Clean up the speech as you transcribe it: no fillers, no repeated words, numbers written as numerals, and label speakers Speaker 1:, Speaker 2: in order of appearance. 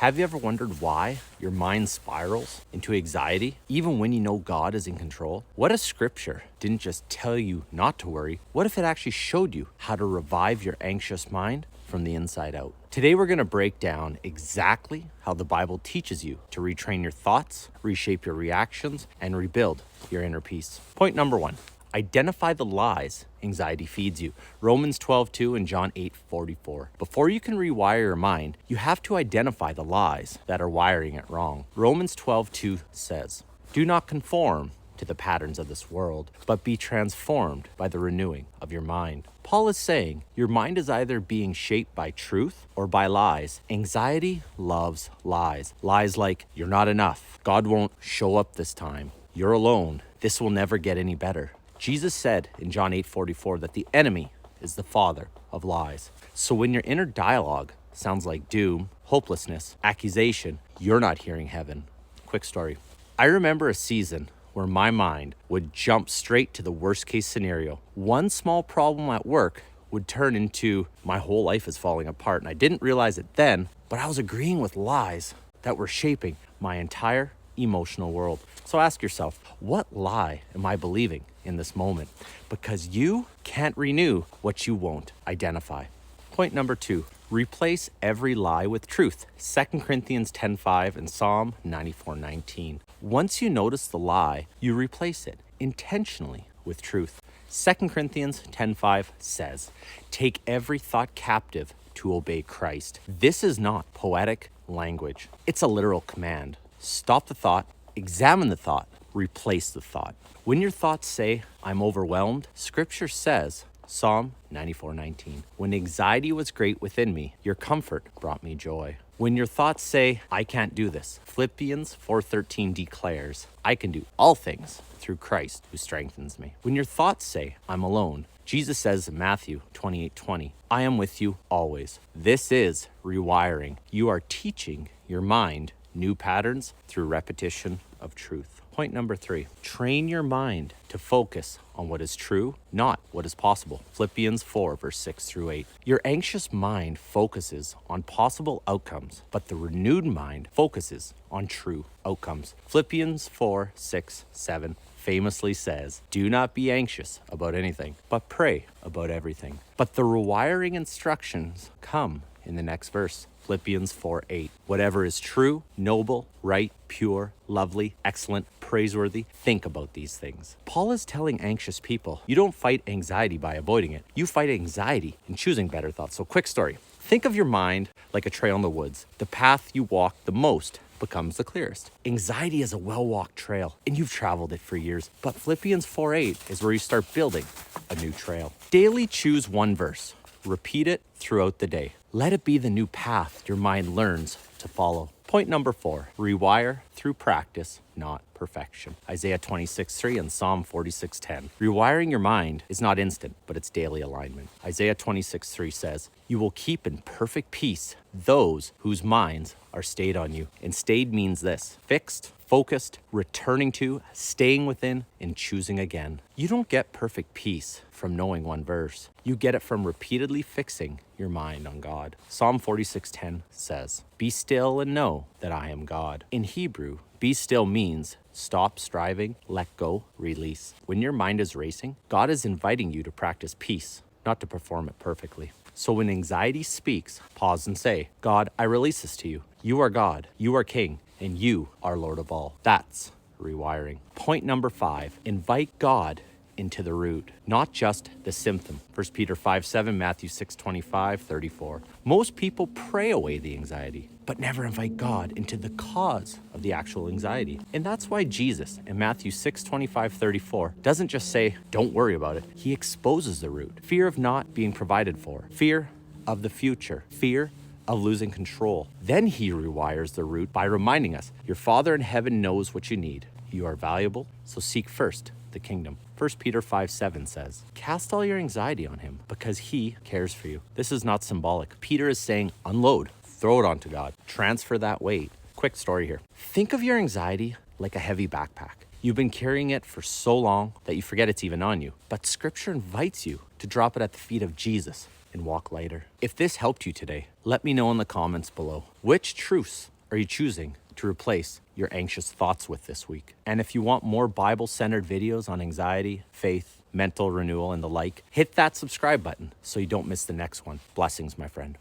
Speaker 1: Have you ever wondered why your mind spirals into anxiety, even when you know God is in control? What if Scripture didn't just tell you not to worry? What if it actually showed you how to revive your anxious mind from the inside out? Today, we're going to break down exactly how the Bible teaches you to retrain your thoughts, reshape your reactions, and rebuild your inner peace. Point number one. Identify the lies anxiety feeds you. Romans 12:2 and John 8:44. Before you can rewire your mind, you have to identify the lies that are wiring it wrong. Romans 12:2 says, "Do not conform to the patterns of this world, but be transformed by the renewing of your mind." Paul is saying your mind is either being shaped by truth or by lies. Anxiety loves lies. Lies like, "You're not enough. God won't show up this time. You're alone. This will never get any better." Jesus said in John 8:44 that the enemy is the father of lies. So when your inner dialogue sounds like doom, hopelessness, accusation, you're not hearing heaven. Quick story. I remember a season where my mind would jump straight to the worst case scenario. One small problem at work would turn into my whole life is falling apart. And I didn't realize it then, but I was agreeing with lies that were shaping my entire emotional world. So ask yourself, what lie am I believing in this moment? Because you can't renew what you won't identify. Point number two, replace every lie with truth. 2 Corinthians 10:5 and Psalm 94:19. Once you notice the lie, you replace it intentionally with truth. 2 Corinthians 10:5 says, "Take every thought captive to obey Christ." This is not poetic language. It's a literal command. Stop the thought, examine the thought, replace the thought. When your thoughts say, "I'm overwhelmed," Scripture says, Psalm 94:19, "When anxiety was great within me, your comfort brought me joy." When your thoughts say, "I can't do this," Philippians 4:13 declares, "I can do all things through Christ who strengthens me." When your thoughts say, "I'm alone," Jesus says in Matthew 28:20, "I am with you always." This is rewiring. You are teaching your mind new patterns through repetition of truth. Point number three, train your mind to focus on what is true, not what is possible. Philippians 4, verse 6-8. Your anxious mind focuses on possible outcomes, but the renewed mind focuses on true outcomes. Philippians 4, 6, 7 famously says, "Do not be anxious about anything, but pray about everything." But the rewiring instructions come in the next verse. Philippians 4:8. Whatever is true, noble, right, pure, lovely, excellent, praiseworthy, think about these things. Paul is telling anxious people, you don't fight anxiety by avoiding it. You fight anxiety in choosing better thoughts. So quick story. Think of your mind like a trail in the woods. The path you walk the most becomes the clearest. Anxiety is a well-walked trail, and you've traveled it for years. But Philippians 4:8 is where you start building a new trail. Daily choose one verse. Repeat it throughout the day. Let it be the new path your mind learns to follow. Point number four, rewire through practice, not perfection. Isaiah 26:3 and Psalm 46:10. Rewiring your mind is not instant, but it's daily alignment. Isaiah 26:3 says, "You will keep in perfect peace those whose minds are stayed on you." And stayed means this: fixed, focused, returning to, staying within, and choosing again. You don't get perfect peace from knowing one verse. You get it from repeatedly fixing your mind on God. Psalm 46:10 says, "Be still and know that I am God." In Hebrew, be still means stop striving, let go, release. When your mind is racing, God is inviting you to practice peace, not to perform it perfectly. So when anxiety speaks, pause and say, "God, I release this to you. You are God, you are King, and you are Lord of all." That's rewiring. Point number five, invite God into the root, not just the symptom. 1 Peter 5:7, Matthew 6:25, 34. Most people pray away the anxiety, but never invite God into the cause of the actual anxiety. And that's why Jesus in Matthew 6:25, 34 doesn't just say, "Don't worry about it." He exposes the root. Fear of not being provided for, fear of the future, fear of losing control. Then he rewires the root by reminding us, your Father in heaven knows what you need. You are valuable, so seek first the kingdom. 1 Peter 5:7 says, "Cast all your anxiety on him because he cares for you." This is not symbolic. Peter is saying, unload, throw it onto God, transfer that weight. Quick story here. Think of your anxiety like a heavy backpack. You've been carrying it for so long that you forget it's even on you. But Scripture invites you to drop it at the feet of Jesus and walk lighter. If this helped you today, let me know in the comments below. Which truths are you choosing to replace your anxious thoughts with this week? And if you want more Bible-centered videos on anxiety, faith, mental renewal, and the like, hit that subscribe button so you don't miss the next one. Blessings, my friend.